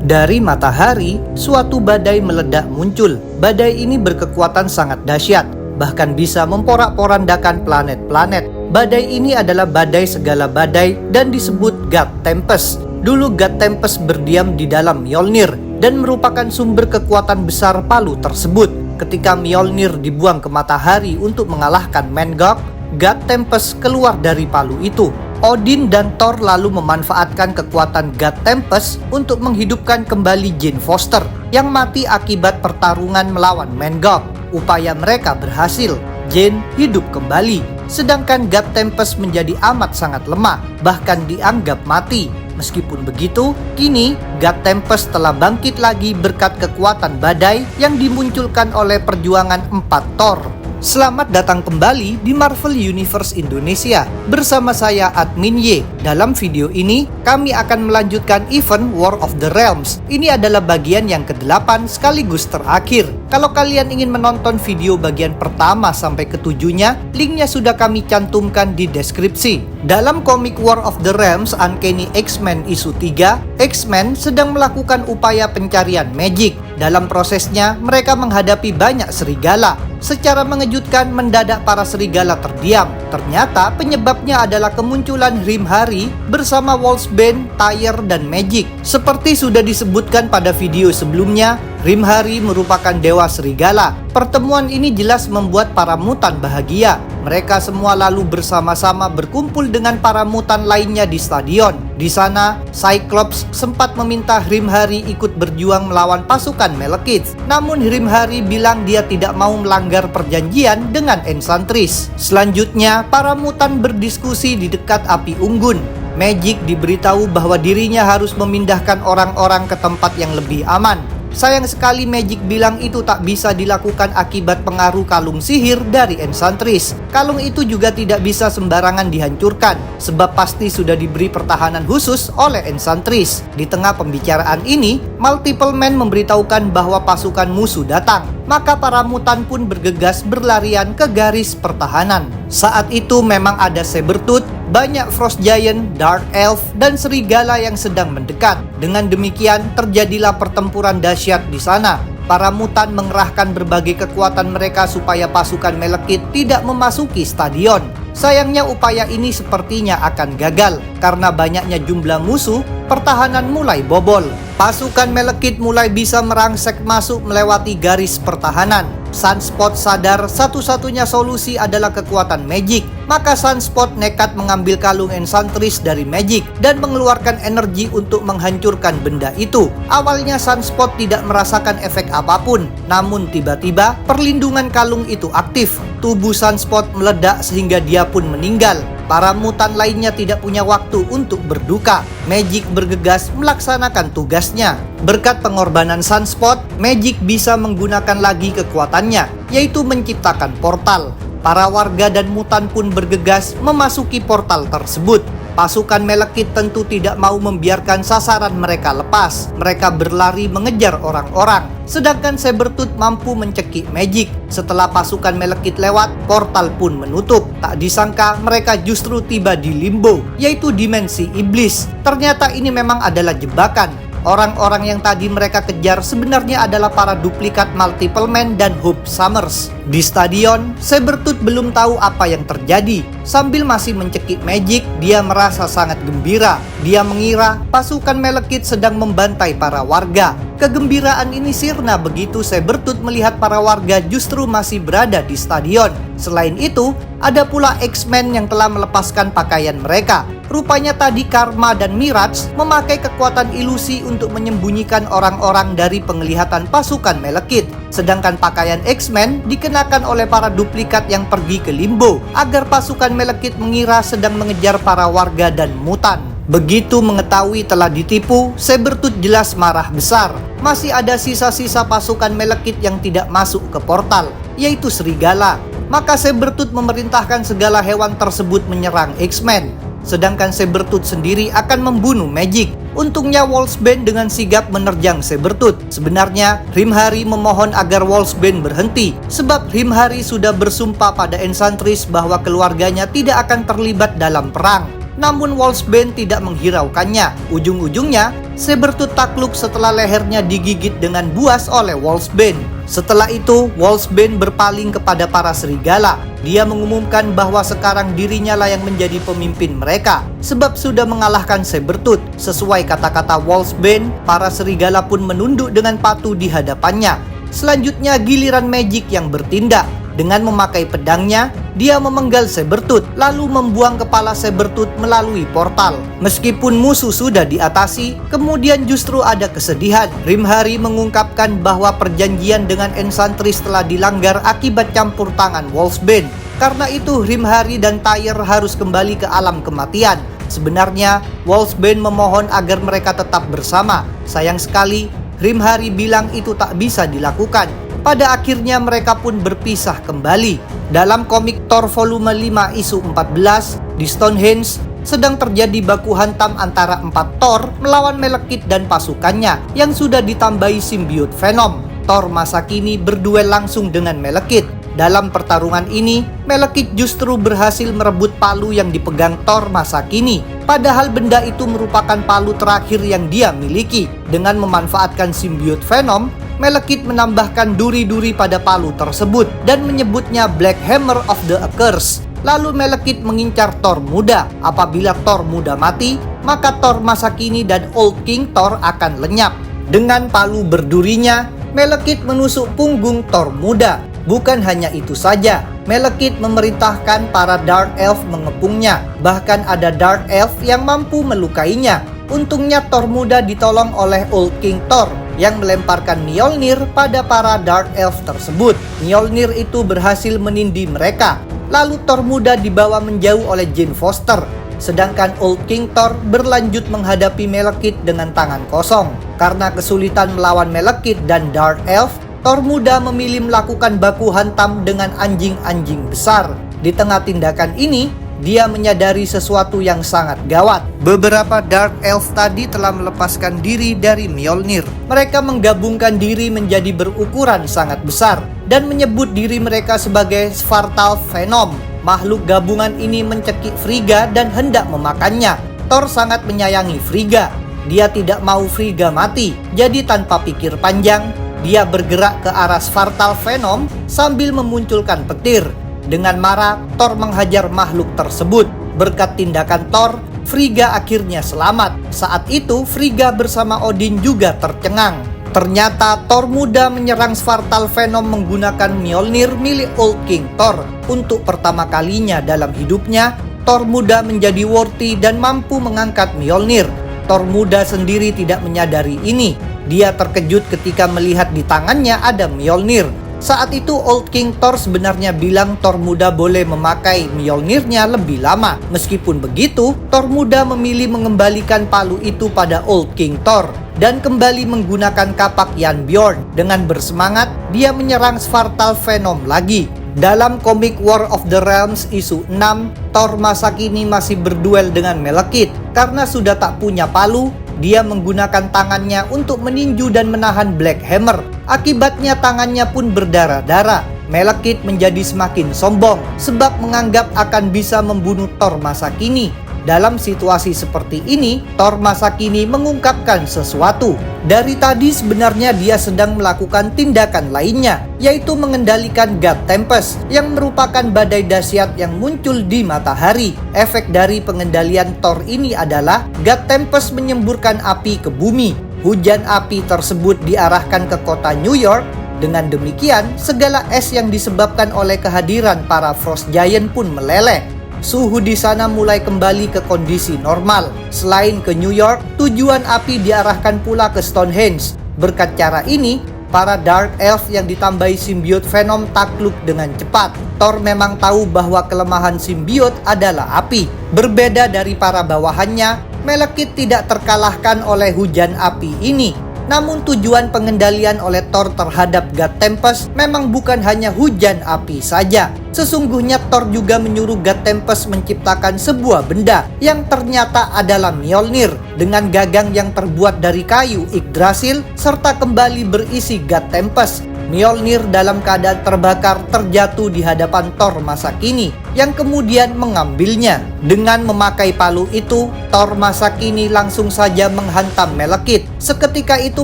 Dari matahari, suatu badai meledak muncul. Badai ini berkekuatan sangat dahsyat, bahkan bisa memporak-porandakan planet-planet. Badai ini adalah badai segala badai dan disebut God Tempest. Dulu God Tempest berdiam di dalam Mjolnir dan merupakan sumber kekuatan besar palu tersebut. Ketika Mjolnir dibuang ke matahari untuk mengalahkan Mangog, God Tempest keluar dari palu itu. Odin dan Thor lalu memanfaatkan kekuatan God Tempest untuk menghidupkan kembali Jane Foster yang mati akibat pertarungan melawan Mangog. Upaya mereka berhasil, Jane hidup kembali, sedangkan God Tempest menjadi amat sangat lemah, bahkan dianggap mati. Meskipun begitu, kini God Tempest telah bangkit lagi berkat kekuatan badai yang dimunculkan oleh perjuangan 4 Thor. Selamat datang kembali di Marvel Universe Indonesia bersama saya Admin Y. Dalam video ini kami akan melanjutkan event War of the Realms. Ini adalah bagian yang ke-8 sekaligus terakhir. Kalau kalian ingin menonton video bagian pertama sampai ke-7-nya, linknya sudah kami cantumkan di deskripsi. Dalam komik War of the Realms Uncanny X-Men issue 3, X-Men sedang melakukan upaya pencarian magic. Dalam prosesnya, mereka menghadapi banyak serigala. Secara mengejutkan, mendadak para serigala terdiam. Ternyata penyebabnya adalah kemunculan Grimhari bersama Wolfsbane, Tyr, dan Magik. Seperti sudah disebutkan pada video sebelumnya, Grimhari merupakan dewa serigala. Pertemuan ini jelas membuat para mutan bahagia. Mereka semua lalu bersama-sama berkumpul dengan para mutan lainnya di stadion. Di sana, Cyclops sempat meminta Grimhari ikut berjuang melawan pasukan Malekith. Namun Grimhari bilang dia tidak mau melanggar perjanjian dengan Enchantress. Selanjutnya, para mutan berdiskusi di dekat api unggun. Magik diberitahu bahwa dirinya harus memindahkan orang-orang ke tempat yang lebih aman. Sayang sekali Magik bilang itu tak bisa dilakukan akibat pengaruh kalung sihir dari Enchantress. Kalung itu juga tidak bisa sembarangan dihancurkan, sebab pasti sudah diberi pertahanan khusus oleh Enchantress. Di tengah pembicaraan ini, Multiple Man memberitahukan bahwa pasukan musuh datang. Maka para mutan pun bergegas berlarian ke garis pertahanan. Saat itu memang ada Sabretooth, banyak Frost Giant, Dark Elf, dan serigala yang sedang mendekat. Dengan demikian, terjadilah pertempuran dahsyat di sana. Para mutan mengerahkan berbagai kekuatan mereka supaya pasukan Malekith tidak memasuki stadion. Sayangnya upaya ini sepertinya akan gagal. Karena banyaknya jumlah musuh, pertahanan mulai bobol. Pasukan Malekith mulai bisa merangsek masuk melewati garis pertahanan. Sunspot sadar satu-satunya solusi adalah kekuatan Magik. Maka Sunspot nekat mengambil kalung Enchantress dari Magik dan mengeluarkan energi untuk menghancurkan benda itu. Awalnya Sunspot tidak merasakan efek apapun, namun tiba-tiba perlindungan kalung itu aktif. Tubuh Sunspot meledak sehingga dia pun meninggal. Para mutan lainnya tidak punya waktu untuk berduka. Magik bergegas melaksanakan tugasnya. Berkat pengorbanan Sunspot, Magik bisa menggunakan lagi kekuatannya, yaitu menciptakan portal. Para warga dan mutan pun bergegas memasuki portal tersebut. Pasukan Malekith tentu tidak mau membiarkan sasaran mereka lepas. Mereka berlari mengejar orang-orang. Sedangkan Sabretooth mampu mencekik Magik. Setelah pasukan Malekith lewat, portal pun menutup. Tak disangka mereka justru tiba di Limbo, yaitu dimensi iblis. Ternyata ini memang adalah jebakan. Orang-orang yang tadi mereka kejar sebenarnya adalah para duplikat Multiple Man dan Hope Summers. Di stadion, Sabretooth belum tahu apa yang terjadi. Sambil masih mencekik Magik, dia merasa sangat gembira. Dia mengira pasukan Malekith sedang membantai para warga. Kegembiraan ini sirna begitu Sabretooth melihat para warga justru masih berada di stadion. Selain itu, ada pula X-Men yang telah melepaskan pakaian mereka. Rupanya tadi Karma dan Mirage memakai kekuatan ilusi untuk menyembunyikan orang-orang dari penglihatan pasukan Malekith. Sedangkan pakaian X-Men dikenakan oleh para duplikat yang pergi ke Limbo agar pasukan Malekith mengira sedang mengejar para warga dan mutan. Begitu mengetahui telah ditipu, Sabretooth jelas marah besar. Masih ada sisa-sisa pasukan Malekith yang tidak masuk ke portal, yaitu serigala. Maka Sabretooth memerintahkan segala hewan tersebut menyerang X-Men. Sedangkan Sabretooth sendiri akan membunuh Magik. Untungnya Wolfsbane dengan sigap menerjang Sabretooth. Sebenarnya Grimhari memohon agar Wolfsbane berhenti, sebab Grimhari sudah bersumpah pada Enchantress bahwa keluarganya tidak akan terlibat dalam perang. namun Wolfsbane tidak menghiraukannya. Ujung-ujungnya, Sabretooth takluk setelah lehernya digigit dengan buas oleh Wolfsbane. Setelah itu, Wolfsbane berpaling kepada para serigala. Dia mengumumkan bahwa sekarang dirinya lah yang menjadi pemimpin mereka, sebab sudah mengalahkan Sabretooth. Sesuai kata-kata Wolfsbane, para serigala pun menunduk dengan patuh di hadapannya. Selanjutnya giliran Magik yang bertindak. Dengan memakai pedangnya, dia memenggal Sabretooth, lalu membuang kepala Sabretooth melalui portal. Meskipun musuh sudah diatasi, kemudian justru ada kesedihan. Rimhari mengungkapkan bahwa perjanjian dengan Enchantress telah dilanggar akibat campur tangan Wolfsbane. Karena itu Rimhari dan Tyr harus kembali ke alam kematian. Sebenarnya, Wolfsbane memohon agar mereka tetap bersama. Sayang sekali, Rimhari bilang itu tak bisa dilakukan. Pada akhirnya mereka pun berpisah kembali. Dalam komik Thor volume 5 isu 14, di Stonehenge sedang terjadi baku hantam antara 4 Thor melawan Malekith dan pasukannya yang sudah ditambahi simbiot Venom. Thor masa kini berduel langsung dengan Malekith. Dalam pertarungan ini, Malekith justru berhasil merebut palu yang dipegang Thor masa kini. Padahal benda itu merupakan palu terakhir yang dia miliki. Dengan memanfaatkan simbiot Venom, Malekith menambahkan duri-duri pada palu tersebut dan menyebutnya Black Hammer of the Accursed. Lalu Malekith mengincar Thor muda. Apabila Thor muda mati, maka Thor masa kini dan Old King Thor akan lenyap. Dengan palu berdurinya, Malekith menusuk punggung Thor muda. Bukan hanya itu saja, Malekith memerintahkan para Dark Elf mengepungnya. Bahkan ada Dark Elf yang mampu melukainya. Untungnya Thor muda ditolong oleh Old King Thor yang melemparkan Mjolnir pada para Dark Elf tersebut. Mjolnir itu berhasil menindih mereka. Lalu Thor muda dibawa menjauh oleh Jane Foster. Sedangkan Old King Thor berlanjut menghadapi Malekith dengan tangan kosong. Karena kesulitan melawan Malekith dan Dark Elf, Thor muda memilih melakukan baku hantam dengan anjing-anjing besar. Di tengah tindakan ini, dia menyadari sesuatu yang sangat gawat. Beberapa Dark Elf tadi telah melepaskan diri dari Mjolnir. Mereka menggabungkan diri menjadi berukuran sangat besar dan menyebut diri mereka sebagai Svartal Venom. Makhluk gabungan ini mencekik Frigga dan hendak memakannya. Thor sangat menyayangi Frigga. Dia tidak mau Frigga mati. Jadi tanpa pikir panjang, dia bergerak ke arah Svartal Venom sambil memunculkan petir. Dengan marah, Thor menghajar makhluk tersebut. Berkat tindakan Thor, Frigga akhirnya selamat. Saat itu, Frigga bersama Odin juga tercengang. Ternyata Thor muda menyerang Svartal Venom menggunakan Mjolnir milik Old King Thor. Untuk pertama kalinya dalam hidupnya, Thor muda menjadi worthy dan mampu mengangkat Mjolnir. Thor muda sendiri tidak menyadari ini. Dia terkejut ketika melihat di tangannya ada Mjolnir. Saat itu Old King Thor sebenarnya bilang Thor muda boleh memakai Mjolnirnya lebih lama. Meskipun begitu, Thor muda memilih mengembalikan palu itu pada Old King Thor dan kembali menggunakan kapak Jarnbjorn. Dengan bersemangat, dia menyerang Svartal Venom lagi. Dalam komik War of the Realms isu 6, Thor masa kini masih berduel dengan Malekith. Karena sudah tak punya palu, dia menggunakan tangannya untuk meninju dan menahan Black Hammer. Akibatnya tangannya pun berdarah-darah. Malekith menjadi semakin sombong sebab menganggap akan bisa membunuh Thor masa kini. Dalam situasi seperti ini, Thor masa kini mengungkapkan sesuatu. Dari tadi sebenarnya dia sedang melakukan tindakan lainnya, yaitu mengendalikan God Tempest yang merupakan badai dahsyat yang muncul di matahari. Efek dari pengendalian Thor ini adalah God Tempest menyemburkan api ke bumi. Hujan api tersebut diarahkan ke kota New York. Dengan demikian, segala es yang disebabkan oleh kehadiran para Frost Giant pun meleleh. Suhu di sana mulai kembali ke kondisi normal. Selain ke New York, tujuan api diarahkan pula ke Stonehenge. Berkat cara ini, para Dark Elf yang ditambahi simbiot Venom takluk dengan cepat. Thor memang tahu bahwa kelemahan simbiot adalah api. Berbeda dari para bawahannya, Malekith tidak terkalahkan oleh hujan api ini. Namun tujuan pengendalian oleh Thor terhadap God Tempest memang bukan hanya hujan api saja. Sesungguhnya Thor juga menyuruh God Tempest menciptakan sebuah benda yang ternyata adalah Mjolnir dengan gagang yang terbuat dari kayu Yggdrasil serta kembali berisi God Tempest. Mjolnir dalam keadaan terbakar terjatuh di hadapan Thor masa kini yang kemudian mengambilnya. Dengan memakai palu itu, Thor masa kini langsung saja menghantam Malekith. Seketika itu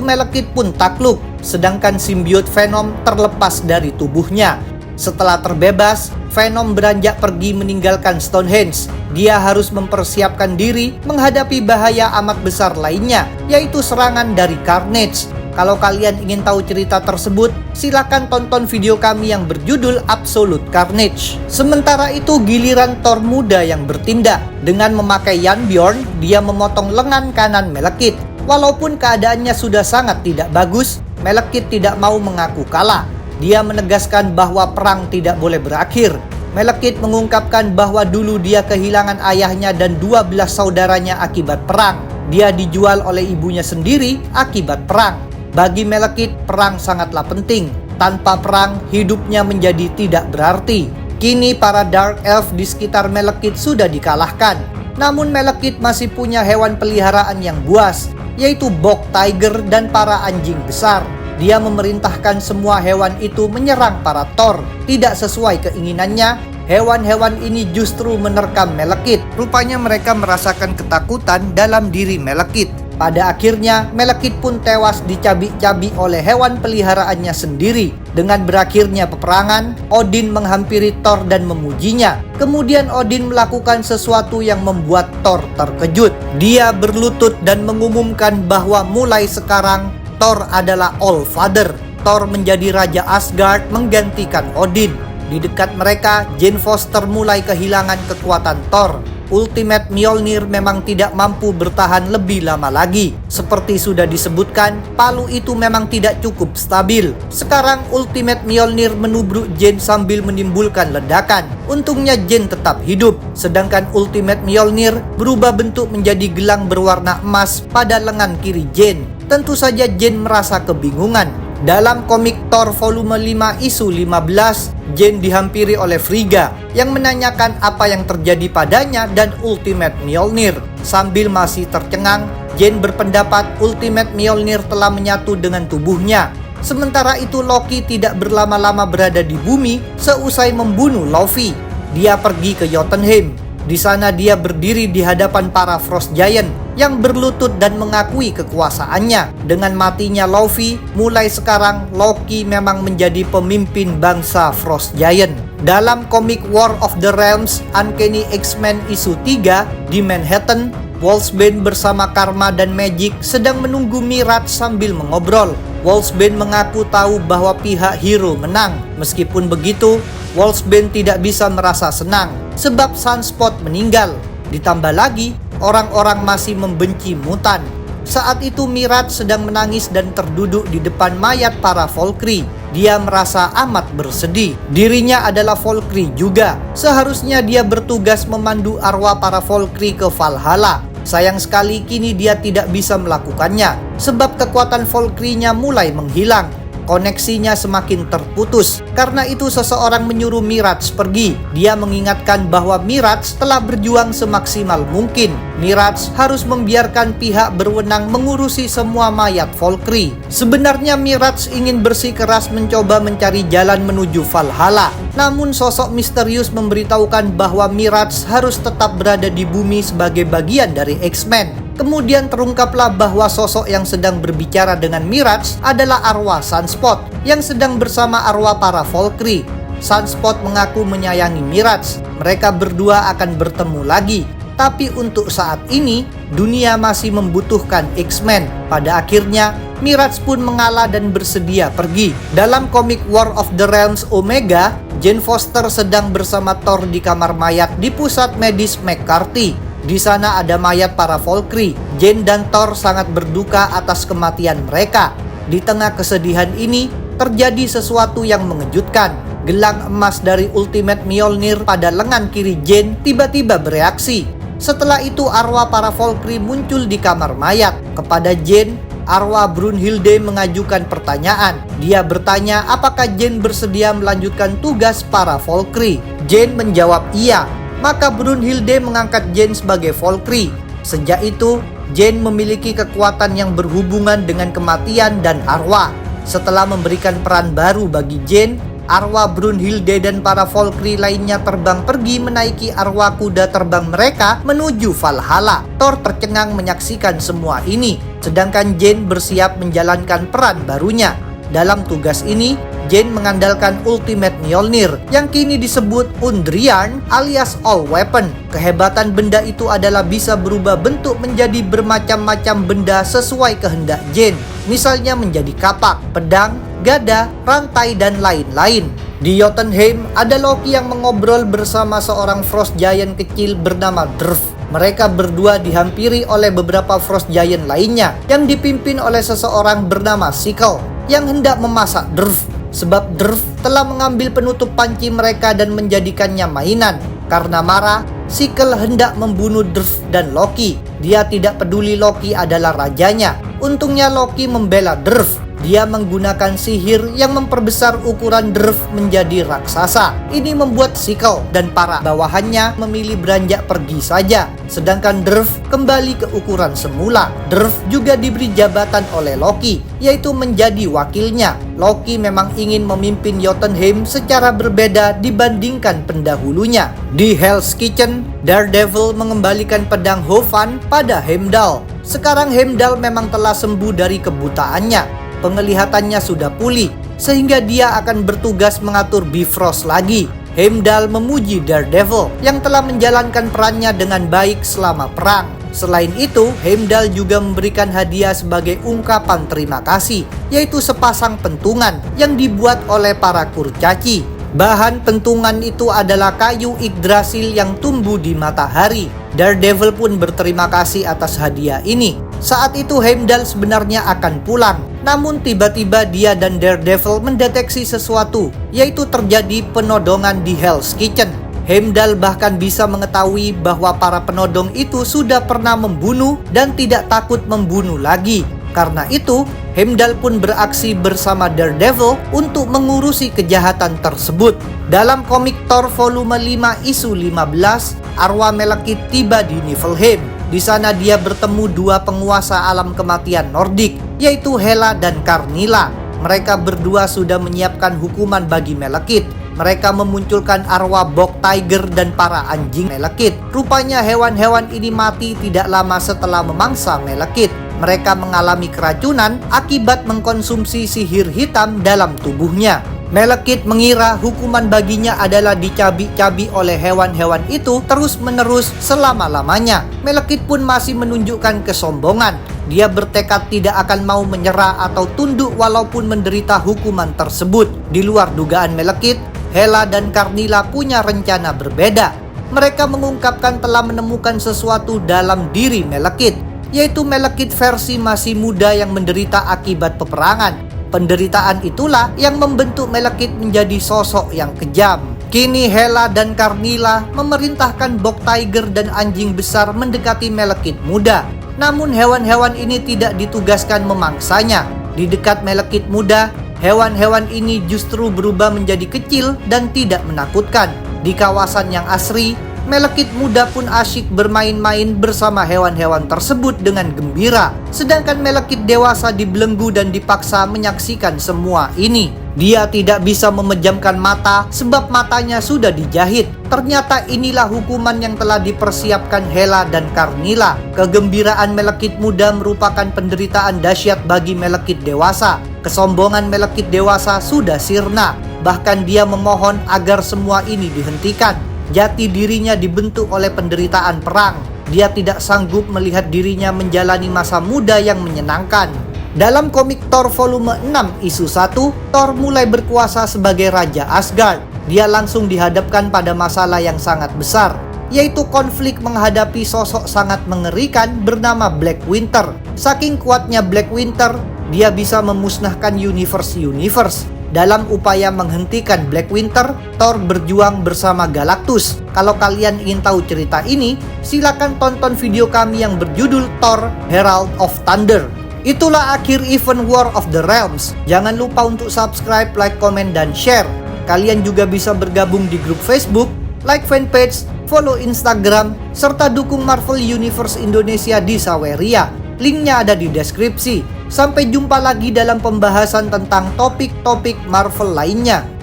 Malekith pun takluk, sedangkan simbiot Venom terlepas dari tubuhnya. Setelah terbebas, Venom beranjak pergi meninggalkan Stonehenge. Dia harus mempersiapkan diri menghadapi bahaya amat besar lainnya, yaitu serangan dari Carnage. Kalau kalian ingin tahu cerita tersebut, silakan tonton video kami yang berjudul Absolute Carnage. Sementara itu giliran Thor muda yang bertindak. Dengan memakai Jarnbjorn, dia memotong lengan kanan Malekith. Walaupun keadaannya sudah sangat tidak bagus, Malekith tidak mau mengaku kalah. Dia menegaskan bahwa perang tidak boleh berakhir. Malekith mengungkapkan bahwa dulu dia kehilangan ayahnya dan 12 saudaranya akibat perang. Dia dijual oleh ibunya sendiri akibat perang. Bagi Malekith, perang sangatlah penting. Tanpa perang, hidupnya menjadi tidak berarti. Kini para Dark Elf di sekitar Malekith sudah dikalahkan. Namun Malekith masih punya hewan peliharaan yang buas, yaitu Bog Tiger dan para anjing besar. Dia memerintahkan semua hewan itu menyerang para Thor. Tidak sesuai keinginannya, hewan-hewan ini justru menerkam Malekith. Rupanya mereka merasakan ketakutan dalam diri Malekith. Pada akhirnya, Malekith pun tewas dicabik-cabik oleh hewan peliharaannya sendiri. Dengan berakhirnya peperangan, Odin menghampiri Thor dan memujinya. Kemudian Odin melakukan sesuatu yang membuat Thor terkejut. Dia berlutut dan mengumumkan bahwa mulai sekarang Thor adalah All-Father. Thor menjadi Raja Asgard menggantikan Odin. Di dekat mereka, Jane Foster mulai kehilangan kekuatan Thor. Ultimate Mjolnir memang tidak mampu bertahan lebih lama lagi. Seperti sudah disebutkan, palu itu memang tidak cukup stabil. Sekarang Ultimate Mjolnir menubruk Jane sambil menimbulkan ledakan. Untungnya Jane tetap hidup. Sedangkan Ultimate Mjolnir berubah bentuk menjadi gelang berwarna emas pada lengan kiri Jane. Tentu saja Jane merasa kebingungan. Dalam komik Thor volume 5 isu 15, Jane dihampiri oleh Frigga yang menanyakan apa yang terjadi padanya dan Ultimate Mjolnir. Sambil masih tercengang, Jane berpendapat Ultimate Mjolnir telah menyatu dengan tubuhnya. Sementara itu Loki tidak berlama-lama berada di bumi seusai membunuh Laufey. Dia pergi ke Jotunheim. Di sana dia berdiri di hadapan para Frost Giant yang berlutut dan mengakui kekuasaannya. Dengan matinya Laufey, mulai sekarang Loki memang menjadi pemimpin bangsa Frost Giant. Dalam komik War of the Realms Uncanny X-Men isu 3 di Manhattan, Wolfsbane bersama Karma dan Magik sedang menunggu Mirage sambil mengobrol. Wolfsbane mengaku tahu bahwa pihak hero menang. Meskipun begitu, Wolfsbane tidak bisa merasa senang sebab Sunspot meninggal. Ditambah lagi, orang-orang masih membenci mutan. Saat itu Mirage sedang menangis dan terduduk di depan mayat para Valkyrie. Dia merasa amat bersedih. Dirinya adalah Valkyrie juga. Seharusnya dia bertugas memandu arwah para Valkyrie ke Valhalla. Sayang sekali kini dia tidak bisa melakukannya sebab kekuatan Valkyrie-nya mulai menghilang. Koneksinya semakin terputus. Karena itu seseorang menyuruh Mirage pergi. Dia mengingatkan bahwa Mirage telah berjuang semaksimal mungkin. Mirage harus membiarkan pihak berwenang mengurusi semua mayat Valkyrie. Sebenarnya Mirage ingin bersikeras mencoba mencari jalan menuju Valhalla. Namun sosok misterius memberitahukan bahwa Mirage harus tetap berada di bumi sebagai bagian dari X-Men. Kemudian terungkaplah bahwa sosok yang sedang berbicara dengan Mirage adalah arwah Sunspot yang sedang bersama arwah para Valkyrie. Sunspot mengaku menyayangi Mirage. Mereka berdua akan bertemu lagi. Tapi untuk saat ini, dunia masih membutuhkan X-Men. Pada akhirnya, Mirage pun mengalah dan bersedia pergi. Dalam komik War of the Realms Omega, Jane Foster sedang bersama Thor di kamar mayat di pusat medis McCarthy. Di sana ada mayat para Valkyrie. Jane dan Thor sangat berduka atas kematian mereka. Di tengah kesedihan ini, terjadi sesuatu yang mengejutkan. Gelang emas dari Ultimate Mjolnir pada lengan kiri Jane tiba-tiba bereaksi. Setelah itu arwah para Valkyrie muncul di kamar mayat. Kepada Jane, arwah Brunhilde mengajukan pertanyaan. Dia bertanya apakah Jane bersedia melanjutkan tugas para Valkyrie. Jane menjawab iya. Maka Brunhilde mengangkat Jane sebagai Valkyrie. Sejak itu, Jane memiliki kekuatan yang berhubungan dengan kematian dan arwah. Setelah memberikan peran baru bagi Jane, arwah Brunhilde dan para Valkyrie lainnya terbang pergi menaiki arwah kuda terbang mereka menuju Valhalla. Thor tercengang menyaksikan semua ini, sedangkan Jane bersiap menjalankan peran barunya. Dalam tugas ini, Jane mengandalkan Ultimate Mjolnir yang kini disebut Undrian alias All Weapon. Kehebatan benda itu adalah bisa berubah bentuk menjadi bermacam-macam benda sesuai kehendak Jane. Misalnya menjadi kapak, pedang, gada, rantai, dan lain-lain. Di Jotunheim, ada Loki yang mengobrol bersama seorang Frost Giant kecil bernama Drf. Mereka berdua dihampiri oleh beberapa Frost Giant lainnya yang dipimpin oleh seseorang bernama Sickle yang hendak memasak Drf. Sebab Drf telah mengambil penutup panci mereka dan menjadikannya mainan. Karena marah, Sickle hendak membunuh Drf dan Loki. Dia tidak peduli Loki adalah rajanya. Untungnya Loki membela Drf. Dia menggunakan sihir yang memperbesar ukuran Drf menjadi raksasa. Ini membuat Sickle dan para bawahannya memilih beranjak pergi saja. Sedangkan Drf kembali ke ukuran semula. Drf juga diberi jabatan oleh Loki, yaitu menjadi wakilnya. Loki memang ingin memimpin Jotunheim secara berbeda dibandingkan pendahulunya. Di Hell's Kitchen, Daredevil mengembalikan pedang Hofan pada Heimdall. Sekarang Heimdall memang telah sembuh dari kebutaannya. Penglihatannya sudah pulih, sehingga dia akan bertugas mengatur Bifrost lagi. Heimdall memuji Daredevil yang telah menjalankan perannya dengan baik selama perang. Selain itu, Heimdall juga memberikan hadiah sebagai ungkapan terima kasih, yaitu sepasang pentungan yang dibuat oleh para kurcaci. Bahan pentungan itu adalah kayu Yggdrasil yang tumbuh di matahari. Daredevil pun berterima kasih atas hadiah ini. Saat itu Heimdall sebenarnya akan pulang, namun tiba-tiba dia dan Daredevil mendeteksi sesuatu, yaitu terjadi penodongan di Hell's Kitchen. Heimdall bahkan bisa mengetahui bahwa para penodong itu sudah pernah membunuh dan tidak takut membunuh lagi. Karena itu, Heimdall pun beraksi bersama Daredevil untuk mengurusi kejahatan tersebut. Dalam komik Thor volume 5 isu 15, arwah Malekith tiba di Niflheim. Di sana dia bertemu dua penguasa alam kematian Nordik, yaitu Hela dan Karnilla. Mereka berdua sudah menyiapkan hukuman bagi Malekith. Mereka memunculkan arwah Bog Tiger dan para anjing Malekith. Rupanya hewan-hewan ini mati tidak lama setelah memangsa Malekith. Mereka mengalami keracunan akibat mengkonsumsi sihir hitam dalam tubuhnya. Malekith mengira hukuman baginya adalah dicabi-cabi oleh hewan-hewan itu terus-menerus selama-lamanya. Malekith pun masih menunjukkan kesombongan. Dia bertekad tidak akan mau menyerah atau tunduk walaupun menderita hukuman tersebut. Di luar dugaan Malekith, Hela dan Karnilla punya rencana berbeda. Mereka mengungkapkan telah menemukan sesuatu dalam diri Malekith, yaitu Malekith versi masih muda yang menderita akibat peperangan. Penderitaan itulah yang membentuk Malekith menjadi sosok yang kejam. Kini Hela dan Karnilla memerintahkan Bog Tiger dan anjing besar mendekati Malekith muda. Namun hewan-hewan ini tidak ditugaskan memangsanya. Di dekat Malekith muda, hewan-hewan ini justru berubah menjadi kecil dan tidak menakutkan. Di kawasan yang asri, Malekith muda pun asyik bermain-main bersama hewan-hewan tersebut dengan gembira. Sedangkan Malekith dewasa dibelenggu dan dipaksa menyaksikan semua ini. Dia tidak bisa memejamkan mata sebab matanya sudah dijahit. Ternyata inilah hukuman yang telah dipersiapkan Hela dan Karnilla. Kegembiraan Malekith muda merupakan penderitaan dahsyat bagi Malekith dewasa. Kesombongan Malekith dewasa sudah sirna. Bahkan dia memohon agar semua ini dihentikan. Jati dirinya dibentuk oleh penderitaan perang. Dia tidak sanggup melihat dirinya menjalani masa muda yang menyenangkan. Dalam komik Thor volume 6 isu 1, Thor mulai berkuasa sebagai Raja Asgard. Dia langsung dihadapkan pada masalah yang sangat besar, yaitu konflik menghadapi sosok sangat mengerikan bernama Black Winter. Saking kuatnya Black Winter, dia bisa memusnahkan universe. Dalam upaya menghentikan Black Winter, Thor berjuang bersama Galactus. Kalau kalian ingin tahu cerita ini, silakan tonton video kami yang berjudul Thor Herald of Thunder. Itulah akhir event War of the Realms. Jangan lupa untuk subscribe, like, komen, dan share. Kalian juga bisa bergabung di grup Facebook, like fanpage, follow Instagram, serta dukung Marvel Universe Indonesia di Saweria. Linknya ada di deskripsi. Sampai jumpa lagi dalam pembahasan tentang topik-topik Marvel lainnya.